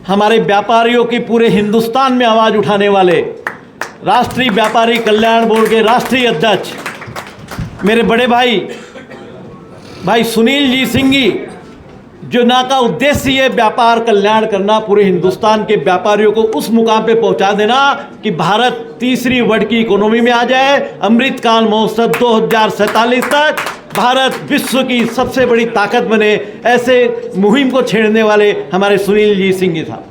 हमारे व्यापारियों की पूरे हिंदुस्तान में आवाज़ उठाने वाले राष्ट्रीय व्यापारी कल्याण बोर्ड के राष्ट्रीय अध्यक्ष मेरे बड़े भाई सुनील जी सिंह जी, जो ना का उद्देश्य ये व्यापार कल्याण करना, पूरे हिंदुस्तान के व्यापारियों को उस मुकाम पे पहुंचा देना कि भारत तीसरी वर्ल्ड की इकोनॉमी में आ जाए। अमृतकाल महोत्सव 2047 तक भारत विश्व की सबसे बड़ी ताकत बने, ऐसे मुहिम को छेड़ने वाले हमारे सुनील जी सिंह जी साहब।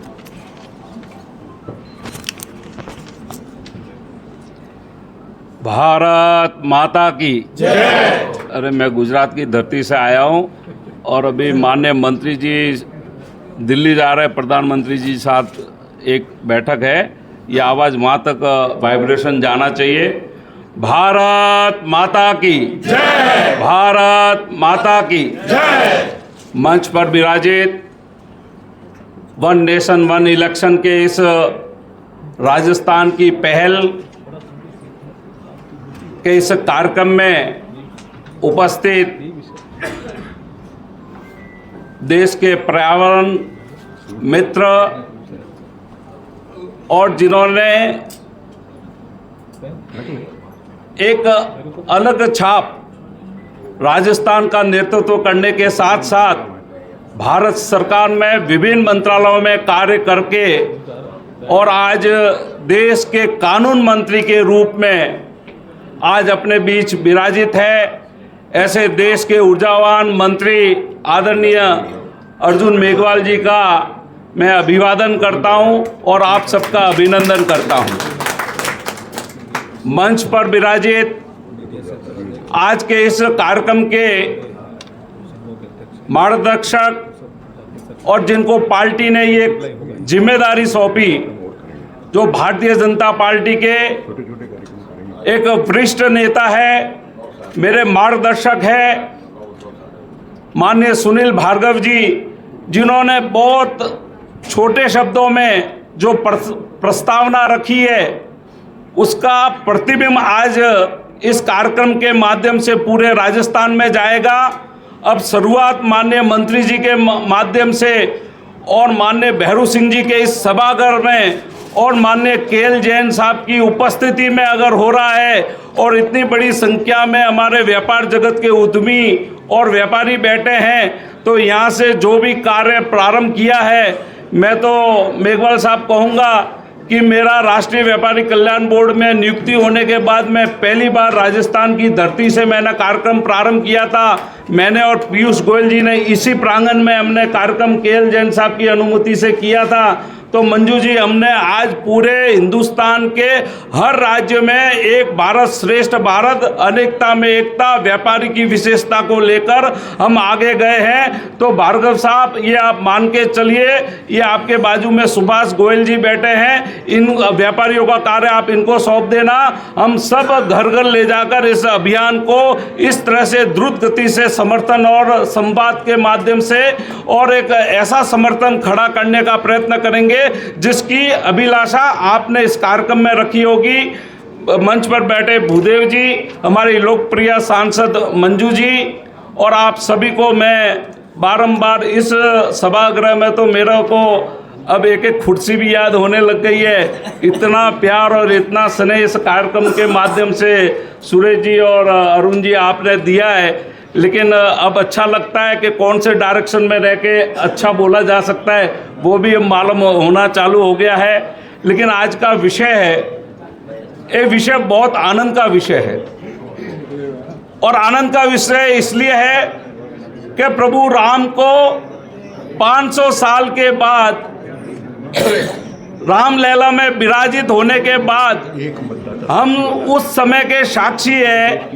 भारत माता की जय। अरे मैं गुजरात की धरती से आया हूँ और अभी माननीय मंत्री जी दिल्ली जा रहे हैं, प्रधानमंत्री जी साथ एक बैठक है। ये आवाज़ वहाँ तक वाइब्रेशन जाना चाहिए। भारत माता की जय। भारत माता की जय। मंच पर विराजित वन नेशन वन इलेक्शन के इस राजस्थान की पहल के इस कार्यक्रम में उपस्थित देश के पर्यावरण मित्र और जिन्होंने एक अलग छाप राजस्थान का नेतृत्व करने के साथ साथ भारत सरकार में विभिन्न मंत्रालयों में कार्य करके और आज देश के कानून मंत्री के रूप में आज अपने बीच विराजित है, ऐसे देश के ऊर्जावान मंत्री आदरणीय अर्जुन मेघवाल जी का मैं अभिवादन करता हूं और आप सबका अभिनंदन करता हूं। मंच पर विराजित आज के इस कार्यक्रम के मार्गदर्शक और जिनको पार्टी ने ये जिम्मेदारी सौंपी, जो भारतीय जनता पार्टी के एक वरिष्ठ नेता है, मेरे मार्गदर्शक है माननीय सुनील भार्गव जी, जिन्होंने बहुत छोटे शब्दों में जो प्रस्तावना रखी है उसका प्रतिबिंब आज इस कार्यक्रम के माध्यम से पूरे राजस्थान में जाएगा। अब शुरुआत माननीय मंत्री जी के माध्यम से और माननीय भैरू सिंह जी के इस सभागार में और माननीय केएल जैन साहब की उपस्थिति में अगर हो रहा है और इतनी बड़ी संख्या में हमारे व्यापार जगत के उद्यमी और व्यापारी बैठे हैं, तो यहाँ से जो भी कार्य प्रारंभ किया है, मैं तो मेघवाल साहब कहूँगा कि मेरा राष्ट्रीय व्यापारी कल्याण बोर्ड में नियुक्ति होने के बाद मैं पहली बार राजस्थान की धरती से मैंने कार्यक्रम प्रारंभ किया था। मैंने और पीयूष गोयल जी ने इसी प्रांगण में हमने कार्यक्रम केएल जैन साहब की अनुमति से किया था। तो मंजू जी, हमने आज पूरे हिंदुस्तान के हर राज्य में एक भारत श्रेष्ठ भारत, अनेकता में एकता, व्यापारी की विशेषता को लेकर हम आगे गए हैं। तो भार्गव साहब, ये आप मान के चलिए, ये आपके बाजू में सुभाष गोयल जी बैठे हैं, इन व्यापारियों का कार्य आप इनको सौंप देना। हम सब घर घर ले जाकर इस अभियान को इस तरह से द्रुत गति से समर्थन और संवाद के माध्यम से और एक ऐसा समर्थन खड़ा करने का प्रयत्न करेंगे जिसकी अभिलाषा आपने इस कार्यक्रम में रखी होगी। मंच पर बैठे भूदेव जी, हमारी लोकप्रिय सांसद मंजू जी और आप सभी को मैं बारंबार इस सभागृह में तो मेरे को अब एक एक कुर्सी भी याद होने लग गई है। इतना प्यार और इतना स्नेह इस कार्यक्रम के माध्यम से सुरेश जी और अरुण जी आपने दिया है, लेकिन अब अच्छा लगता है कि कौन से डायरेक्शन में रह के अच्छा बोला जा सकता है वो भी मालूम होना चालू हो गया है। लेकिन आज का विषय है, ये विषय बहुत आनंद का विषय है और आनंद का विषय इसलिए है कि प्रभु राम को 500 साल के बाद रामलीला में विराजित होने के बाद हम उस समय के साक्षी हैं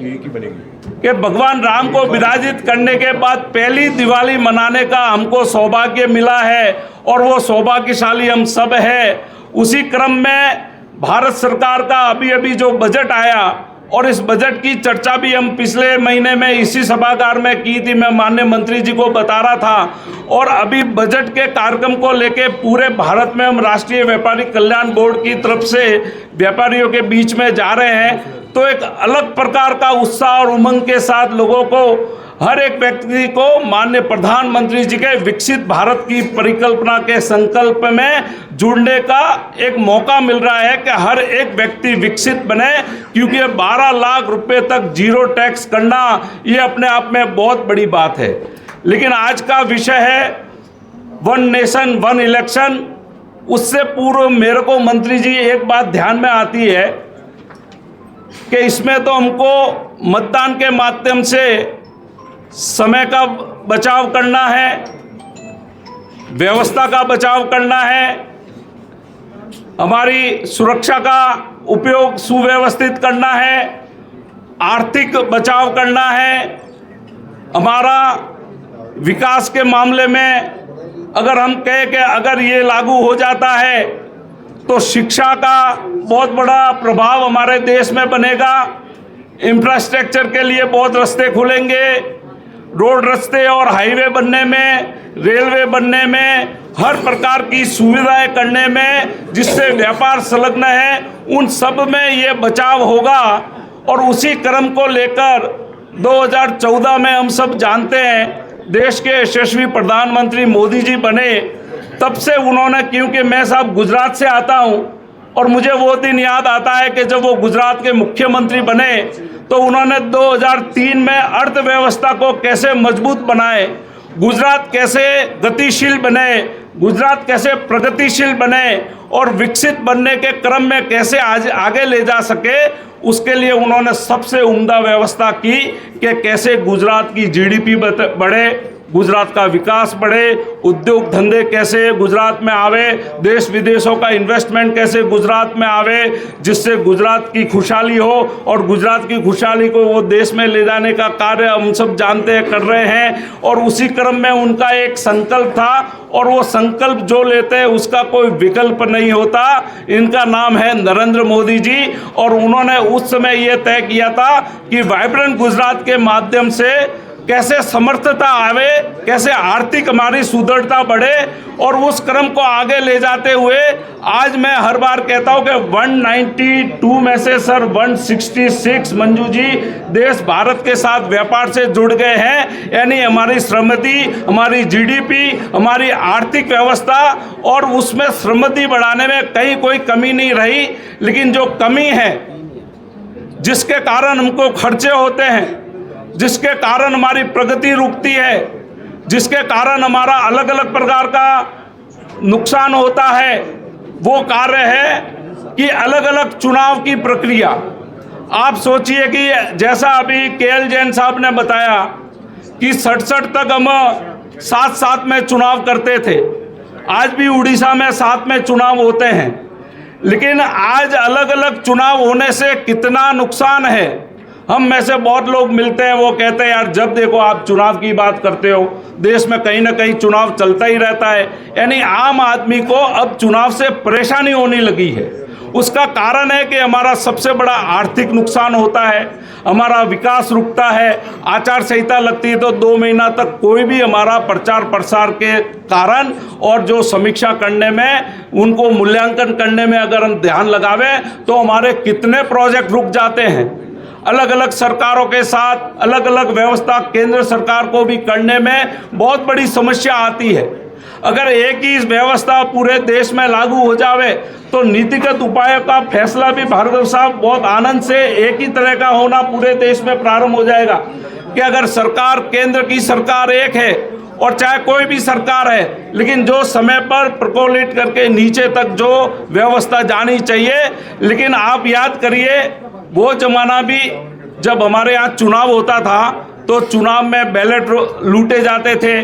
कि भगवान राम को विराजित करने के बाद पहली दिवाली मनाने का हमको सौभाग्य मिला है और वो सौभाग्यशाली हम सब हैं। उसी क्रम में भारत सरकार का अभी जो बजट आया और इस बजट की चर्चा भी हम पिछले महीने में इसी सभागार में की थी, मैं माननीय मंत्री जी को बता रहा था। और अभी बजट के कार्यक्रम को लेके पूरे भारत में हम राष्ट्रीय व्यापारी कल्याण बोर्ड की तरफ से व्यापारियों के बीच में जा रहे हैं। तो एक अलग प्रकार का उत्साह और उमंग के साथ लोगों को, हर एक व्यक्ति को माननीय प्रधानमंत्री जी के विकसित भारत की परिकल्पना के संकल्प में जुड़ने का एक मौका मिल रहा है कि हर एक व्यक्ति विकसित बने, क्योंकि 12 लाख रुपए तक जीरो टैक्स करना ये अपने आप में बहुत बड़ी बात है। लेकिन आज का विषय है वन नेशन वन इलेक्शन। उससे पूर्व मेरे को मंत्री जी एक बात ध्यान में आती है कि इसमें तो हमको मतदान के माध्यम से समय का बचाव करना है, व्यवस्था का बचाव करना है, हमारी सुरक्षा का उपयोग सुव्यवस्थित करना है, आर्थिक बचाव करना है, हमारा विकास के मामले में अगर हम कहें कि अगर ये लागू हो जाता है तो शिक्षा का बहुत बड़ा प्रभाव हमारे देश में बनेगा, इंफ्रास्ट्रक्चर के लिए बहुत रास्ते खुलेंगे, रोड रास्ते और हाईवे बनने में, रेलवे बनने में, हर प्रकार की सुविधाएं करने में, जिससे व्यापार संलग्न है, उन सब में ये बचाव होगा। और उसी क्रम को लेकर 2014 में हम सब जानते हैं देश के यशस्वी प्रधानमंत्री मोदी जी बने, तब से उन्होंने, क्योंकि मैं साहब गुजरात से आता हूं और मुझे वो दिन याद आता है कि जब वो गुजरात के मुख्यमंत्री बने तो उन्होंने 2003 में अर्थव्यवस्था को कैसे मजबूत बनाए, गुजरात कैसे गतिशील बने, गुजरात कैसे प्रगतिशील बने और विकसित बनने के क्रम में कैसे आज आगे ले जा सके, उसके लिए उन्होंने सबसे उम्दा व्यवस्था की कि कैसे गुजरात की जीडीपी बढ़े, गुजरात का विकास बढ़े, उद्योग धंधे कैसे गुजरात में आवे, देश विदेशों का इन्वेस्टमेंट कैसे गुजरात में आवे, जिससे गुजरात की खुशहाली हो और गुजरात की खुशहाली को वो देश में ले जाने का कार्य हम सब जानते हैं कर रहे हैं। और उसी क्रम में उनका एक संकल्प था और वो संकल्प जो लेते हैं उसका कोई विकल्प नहीं होता। इनका नाम है नरेंद्र मोदी जी और उन्होंने उस समय ये तय किया था कि वाइब्रेंट गुजरात के माध्यम से कैसे समर्थता आवे, कैसे आर्थिक हमारी सुदृढ़ता बढ़े और उस क्रम को आगे ले जाते हुए आज मैं हर बार कहता हूं कि 192 में से सर 166 मंजू जी देश भारत के साथ व्यापार से जुड़ गए हैं। यानी हमारी श्रमति, हमारी जीडीपी, हमारी आर्थिक व्यवस्था और उसमें श्रमति बढ़ाने में कहीं कोई कमी नहीं रही। लेकिन जो कमी है जिसके कारण हमको खर्चे होते हैं, जिसके कारण हमारी प्रगति रुकती है, जिसके कारण हमारा अलग अलग प्रकार का नुकसान होता है, वो कार्य है कि अलग अलग चुनाव की प्रक्रिया। आप सोचिए कि जैसा अभी केएल जैन साहब ने बताया कि 67 तक हम साथ में चुनाव करते थे, आज भी उड़ीसा में साथ में चुनाव होते हैं, लेकिन आज अलग अलग चुनाव होने से कितना नुकसान है। हम में से बहुत लोग मिलते हैं, वो कहते हैं यार जब देखो आप चुनाव की बात करते हो, देश में कहीं ना कहीं चुनाव चलता ही रहता है। यानी आम आदमी को अब चुनाव से परेशानी होने लगी है। उसका कारण है कि हमारा सबसे बड़ा आर्थिक नुकसान होता है, हमारा विकास रुकता है, आचार संहिता लगती है तो 2 महीना तक कोई भी हमारा प्रचार प्रसार के कारण और जो समीक्षा करने में, उनको मूल्यांकन करने में अगर हम ध्यान लगावे तो हमारे कितने प्रोजेक्ट रुक जाते हैं। अलग अलग सरकारों के साथ अलग अलग व्यवस्था केंद्र सरकार को भी करने में बहुत बड़ी समस्या आती है। अगर एक ही व्यवस्था पूरे देश में लागू हो जावे तो नीतिगत उपायों का फैसला भी भार्गव साहब बहुत आनंद से एक ही तरह का होना पूरे देश में प्रारंभ हो जाएगा कि अगर सरकार, केंद्र की सरकार एक है और चाहे कोई भी सरकार है, लेकिन जो समय पर प्रकोलित करके नीचे तक जो व्यवस्था जानी चाहिए। लेकिन आप याद करिए वो जमाना भी जब हमारे यहाँ चुनाव होता था तो चुनाव में बैलेट लूटे जाते थे,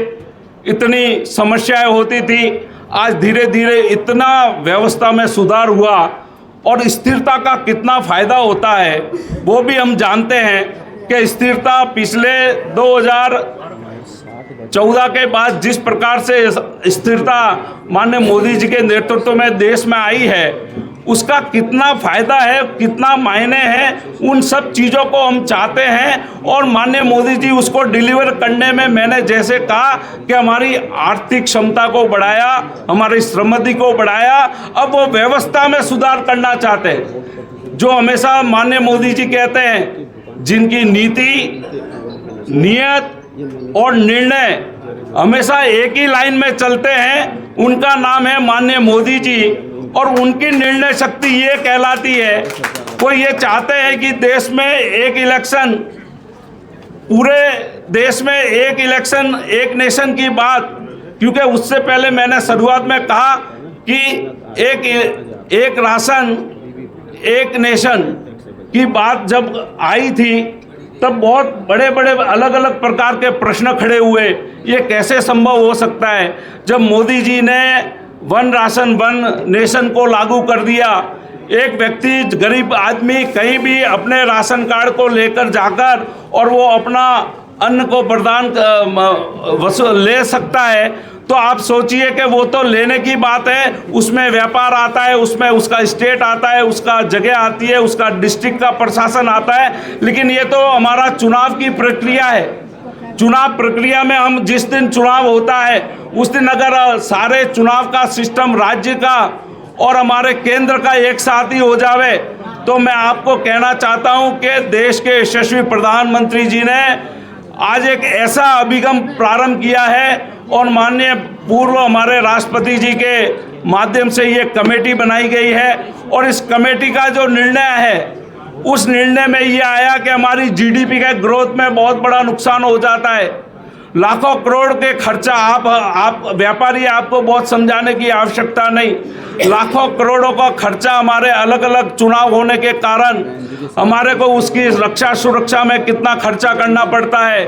इतनी समस्याएं होती थी। आज धीरे धीरे इतना व्यवस्था में सुधार हुआ और स्थिरता का कितना फायदा होता है वो भी हम जानते हैं कि स्थिरता पिछले 2014 के बाद जिस प्रकार से स्थिरता माननीय मोदी जी के नेतृत्व में देश में आई है, उसका कितना फायदा है, कितना मायने हैं, उन सब चीज़ों को हम चाहते हैं और माननीय मोदी जी उसको डिलीवर करने में, मैंने जैसे कहा कि हमारी आर्थिक क्षमता को बढ़ाया, हमारी श्रमति को बढ़ाया, अब वो व्यवस्था में सुधार करना चाहते हैं। जो हमेशा माननीय मोदी जी कहते हैं, जिनकी नीति, नियत और निर्णय हमेशा एक ही लाइन में चलते हैं, उनका नाम है माननीय मोदी जी। और उनकी निर्णय शक्ति ये कहलाती है, वो ये चाहते हैं कि देश में एक इलेक्शन, पूरे देश में एक इलेक्शन एक नेशन की बात, क्योंकि उससे पहले मैंने शुरुआत में कहा कि एक राशन एक नेशन की बात जब आई थी तब बहुत बड़े बड़े अलग अलग प्रकार के प्रश्न खड़े हुए, ये कैसे संभव हो सकता है। जब मोदी जी ने वन राशन वन नेशन को लागू कर दिया, एक व्यक्ति गरीब आदमी कहीं भी अपने राशन कार्ड को लेकर जाकर और वो अपना अन्न को प्रदान ले सकता है, तो आप सोचिए कि वो तो लेने की बात है, उसमें व्यापार आता है, उसमें उसका स्टेट आता है, उसका जगह आती है, उसका डिस्ट्रिक्ट का प्रशासन आता है। लेकिन ये तो हमारा चुनाव की प्रक्रिया है। चुनाव प्रक्रिया में हम जिस दिन चुनाव होता है उस दिन अगर सारे चुनाव का सिस्टम राज्य का और हमारे केंद्र का एक साथ ही हो जावे, तो मैं आपको कहना चाहता हूं कि देश के यशस्वी प्रधानमंत्री जी ने आज एक ऐसा अभिगम प्रारंभ किया है और माननीय पूर्व हमारे राष्ट्रपति जी के माध्यम से ये कमेटी बनाई गई है। और इस कमेटी का जो निर्णय है, उस निर्णय में ये आया कि हमारी जीडीपी के ग्रोथ में बहुत बड़ा नुकसान हो जाता है। लाखों करोड़ के खर्चा, आप व्यापारी, आपको बहुत समझाने की आवश्यकता नहीं, लाखों करोड़ों का खर्चा हमारे अलग अलग चुनाव होने के कारण हमारे को उसकी रक्षा सुरक्षा में कितना खर्चा करना पड़ता है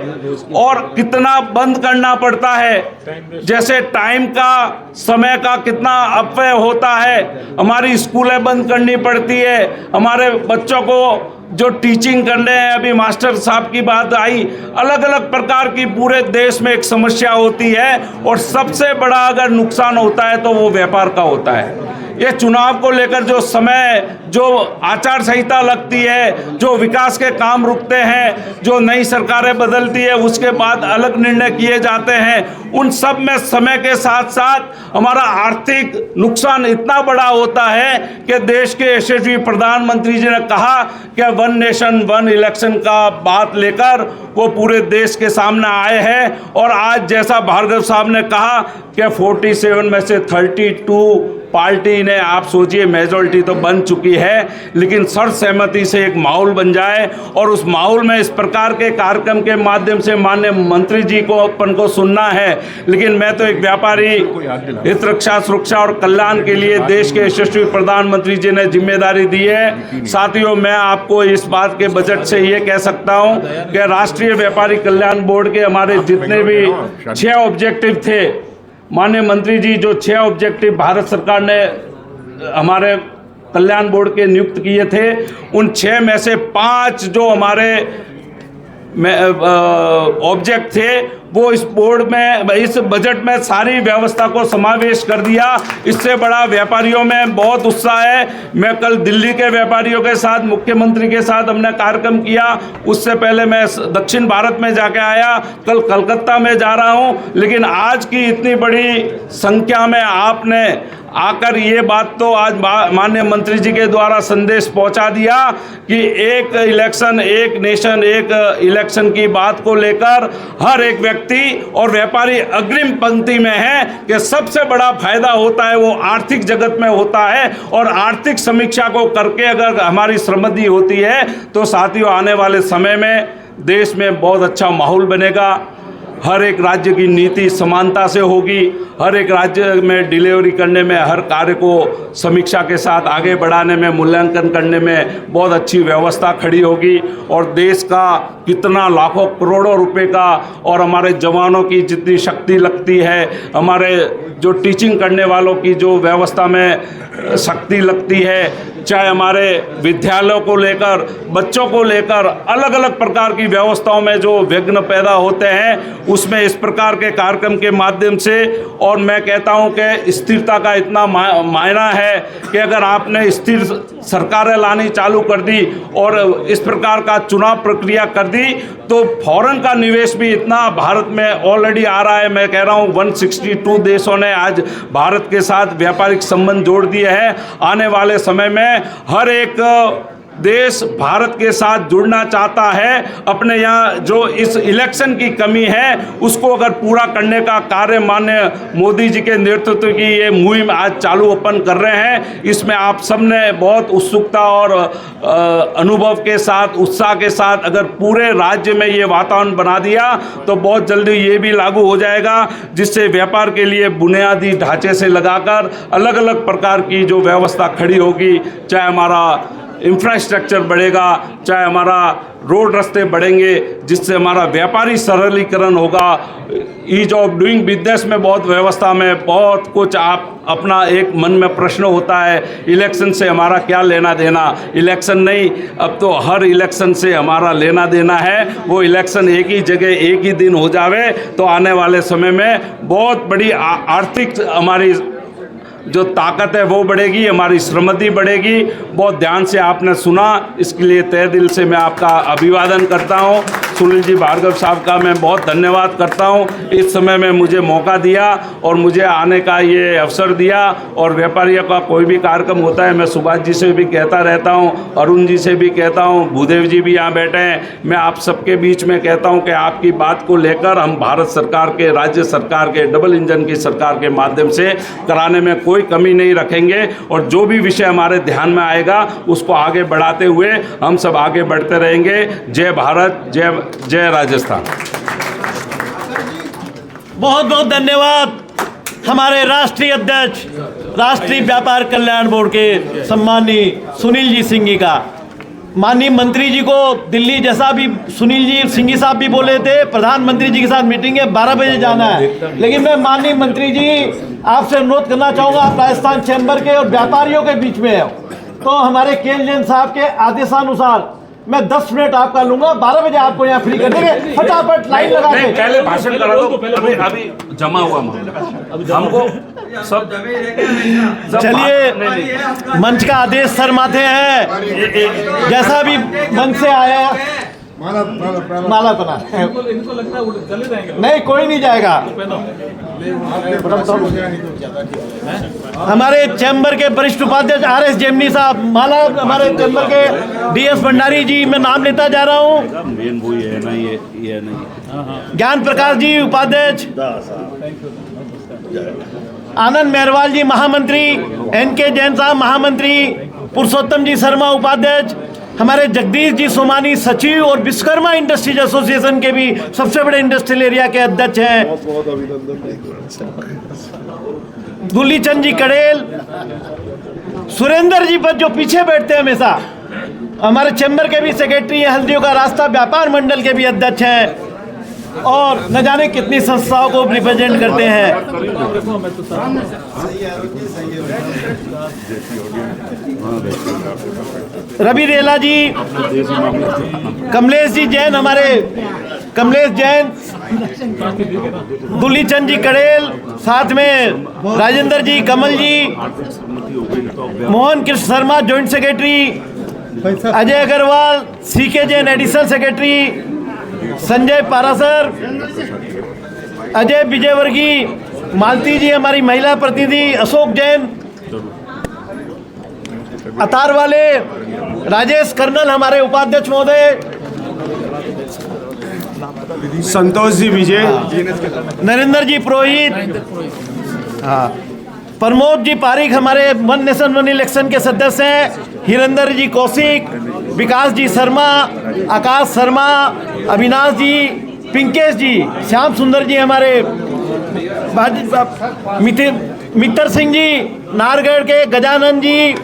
और कितना बंद करना पड़ता है। जैसे टाइम का, समय का कितना अपव्यय होता है, हमारी स्कूलें बंद करनी पड़ती है, हमारे बच्चों को जो टीचिंग करने हैं, अभी मास्टर साहब की बात आई, अलग अलग प्रकार की पूरे देश में एक समस्या होती है। और सबसे बड़ा अगर नुकसान होता है तो वो व्यापार का होता है। ये चुनाव को लेकर जो समय, जो आचार संहिता लगती है, जो विकास के काम रुकते हैं, जो नई सरकारें बदलती है, उसके बाद अलग निर्णय किए जाते हैं, उन सब में समय के साथ साथ हमारा आर्थिक नुकसान इतना बड़ा होता है कि देश के यशस्वी प्रधानमंत्री जी ने कहा कि वन नेशन वन इलेक्शन का बात लेकर वो पूरे देश के सामने आए हैं। और आज जैसा भार्गव साहब ने कहा कि 47 में से 32 पार्टी ने, आप सोचिए मेजॉरिटी तो बन चुकी है, लेकिन सर्वसहमति से एक माहौल बन जाए और उस माहौल में इस प्रकार के कार्यक्रम के माध्यम से माननीय मंत्री जी को अपन को सुनना है। लेकिन मैं तो एक व्यापारी, हित रक्षा सुरक्षा और कल्याण के लिए देश के यशस्वी प्रधानमंत्री जी ने जिम्मेदारी दी है। साथियों, मैं आपको इस बात के बजट से ये कह सकता हूँ कि राष्ट्रीय व्यापारी कल्याण बोर्ड के हमारे जितने भी 6 ऑब्जेक्टिव थे, माननीय मंत्री जी जो 6 ऑब्जेक्टिव भारत सरकार ने हमारे कल्याण बोर्ड के नियुक्त किए थे, उन 6 में से 5 जो हमारे ऑब्जेक्ट थे वो इस बोर्ड में, इस बजट में सारी व्यवस्था को समावेश कर दिया। इससे बड़ा व्यापारियों में बहुत उत्साह है। मैं कल दिल्ली के व्यापारियों के साथ, मुख्यमंत्री के साथ हमने कार्यक्रम किया। उससे पहले मैं दक्षिण भारत में जाके आया, कल कलकत्ता में जा रहा हूँ। लेकिन आज की इतनी बड़ी संख्या में आपने आकर ये बात तो आज माननीय मंत्री जी के द्वारा संदेश पहुंचा दिया कि एक इलेक्शन एक नेशन एक इलेक्शन की बात को लेकर हर एक व्यक्ति और व्यापारी अग्रिम पंक्ति में है कि सबसे बड़ा फायदा होता है वो आर्थिक जगत में होता है। और आर्थिक समीक्षा को करके अगर हमारी समृद्धि होती है तो साथियों, आने वाले समय में देश में बहुत अच्छा माहौल बनेगा। हर एक राज्य की नीति समानता से होगी, हर एक राज्य में डिलीवरी करने में, हर कार्य को समीक्षा के साथ आगे बढ़ाने में, मूल्यांकन करने में बहुत अच्छी व्यवस्था खड़ी होगी। और देश का कितना लाखों करोड़ों रुपए का और हमारे जवानों की जितनी शक्ति लगती है, हमारे जो टीचिंग करने वालों की जो व्यवस्था में शक्ति लगती है, चाहे हमारे विद्यालयों को लेकर, बच्चों को लेकर, अलग अलग प्रकार की व्यवस्थाओं में जो विघ्न पैदा होते हैं, उसमें इस प्रकार के कार्यक्रम के माध्यम से, और मैं कहता हूं कि स्थिरता का इतना मायना है कि अगर आपने स्थिर सरकारें लानी चालू कर दी और इस प्रकार का चुनाव प्रक्रिया कर दी तो फॉरेन का निवेश भी इतना भारत में ऑलरेडी आ रहा है। मैं कह रहा हूं 162 देशों ने आज भारत के साथ व्यापारिक संबंध जोड़ दिए हैं। आने वाले समय में हर एक देश भारत के साथ जुड़ना चाहता है, अपने यहाँ जो इस इलेक्शन की कमी है उसको अगर पूरा करने का कार्य माननीय मोदी जी के नेतृत्व की ये मुहिम आज चालू अपन कर रहे हैं, इसमें आप सबने बहुत उत्सुकता और अनुभव के साथ, उत्साह के साथ अगर पूरे राज्य में ये वातावरण बना दिया तो बहुत जल्दी ये भी लागू हो जाएगा, जिससे व्यापार के लिए बुनियादी ढांचे से लगाकर अलग अलग प्रकार की जो व्यवस्था खड़ी होगी, चाहे हमारा इंफ्रास्ट्रक्चर बढ़ेगा, चाहे हमारा रोड रास्ते बढ़ेंगे, जिससे हमारा व्यापारी सरलीकरण होगा। ईज ऑफ डूइंग बिजनेस में बहुत व्यवस्था में बहुत कुछ आप अपना एक मन में प्रश्न होता है, इलेक्शन से हमारा क्या लेना देना। इलेक्शन नहीं, अब तो हर इलेक्शन से हमारा लेना देना है। वो इलेक्शन एक ही जगह एक ही दिन हो जावे तो आने वाले समय में बहुत बड़ी आर्थिक हमारी जो ताकत है वो बढ़ेगी, हमारी श्रीमती बढ़ेगी। बहुत ध्यान से आपने सुना, इसके लिए तहे दिल से मैं आपका अभिवादन करता हूं। सुनील जी भार्गव साहब का मैं बहुत धन्यवाद करता हूं, इस समय में मुझे मौका दिया और मुझे आने का ये अवसर दिया। और व्यापारियों का कोई भी कार्यक्रम होता है, मैं सुभाष जी से भी कहता रहता हूं, अरुण जी से भी कहता हूं, भूदेव जी भी यहाँ बैठे हैं, मैं आप सबके बीच में कहता हूँ कि आपकी बात को लेकर हम भारत सरकार के, राज्य सरकार के, डबल इंजन की सरकार के माध्यम से कराने में कोई कमी नहीं रखेंगे। और जो भी विषय हमारे ध्यान में आएगा उसको आगे बढ़ाते हुए हम सब आगे बढ़ते रहेंगे। जय भारत, जय जय राजस्थान। बहुत बहुत धन्यवाद हमारे राष्ट्रीय अध्यक्ष, राष्ट्रीय व्यापार कल्याण बोर्ड के सम्माननीय सुनील जी सिंह का। माननीय मंत्री जी को दिल्ली, जैसा भी सुनील जी सिंह साहब भी बोले थे, प्रधानमंत्री जी के साथ मीटिंग है, 12 बजे जाना है। लेकिन मैं माननीय मंत्री जी आपसे अनुरोध करना चाहूँगा, आप राजस्थान चैम्बर के और व्यापारियों के बीच में हो, तो हमारे केएल जैन साहब के आदेशानुसार मैं 10 मिनट आपका लूंगा, 12 बजे आपको यहाँ फ्री कर देंगे। फटाफट लाइन लगा के पहले भाषण करा दो, अभी जमा हुआ मामला हमको सब। चलिए, मंच का आदेश सर माथे है, जैसा भी मंच से आया माला बना। इनको लगता है चले जाएंगे। नहीं, कोई नहीं जाएगा। हमारे चैम्बर के वरिष्ठ उपाध्यक्ष RS जेमनी साहब, माला हमारे चैम्बर के DS भंडारी जी, मैं नाम लेता जा रहा हूँ। मेन वो है ना, ये नहीं। ज्ञान प्रकाश जी उपाध्यक्ष, आनंद मेहरवाल जी महामंत्री, NK जैन साहब महामंत्री, पुरुषोत्तम जी शर्मा उपाध्यक्ष, हमारे जगदीश जी सोमानी सचिव और विश्वकर्मा इंडस्ट्रीज एसोसिएशन के भी सबसे बड़े इंडस्ट्रियल एरिया के अध्यक्ष हैं, दुलीचंद जी कड़ेल, सुरेंद्र जी पर जो पीछे बैठते हैं हमेशा, हमारे चैम्बर के भी सेक्रेटरी हैं, हल्दियों का रास्ता व्यापार मंडल के भी अध्यक्ष हैं, और न जाने कितनी संस्थाओं को रिप्रेजेंट करते हैं। रवि रेला जी, कमलेश जी जैन, हमारे कमलेश जैन, दुलीचंद जी कड़ेल, साथ में Rajendra ji, Kamal ji, Mohan Krishna Sharma joint secretary, Ajay Agarwal, CK Jain additional secretary, Sanjay Parasar, Ajay Vijayvargiya, Malti ji हमारी महिला प्रतिनिधि, अशोक जैन, अतार वाले, राजेश कर्नल हमारे उपाध्यक्ष महोदय, संतोष जी विजय, नरेंद्र जी पुरोहित, हाँ, प्रमोद जी पारिक हमारे वन नेशन वन इलेक्शन के सदस्य हैं, हिरेंद्र जी कौशिक, विकास जी शर्मा, आकाश शर्मा, अविनाश जी, पिंकेश जी, श्याम सुंदर जी हमारे, मित्र सिंह जी, नारगढ़ के गजानन जी,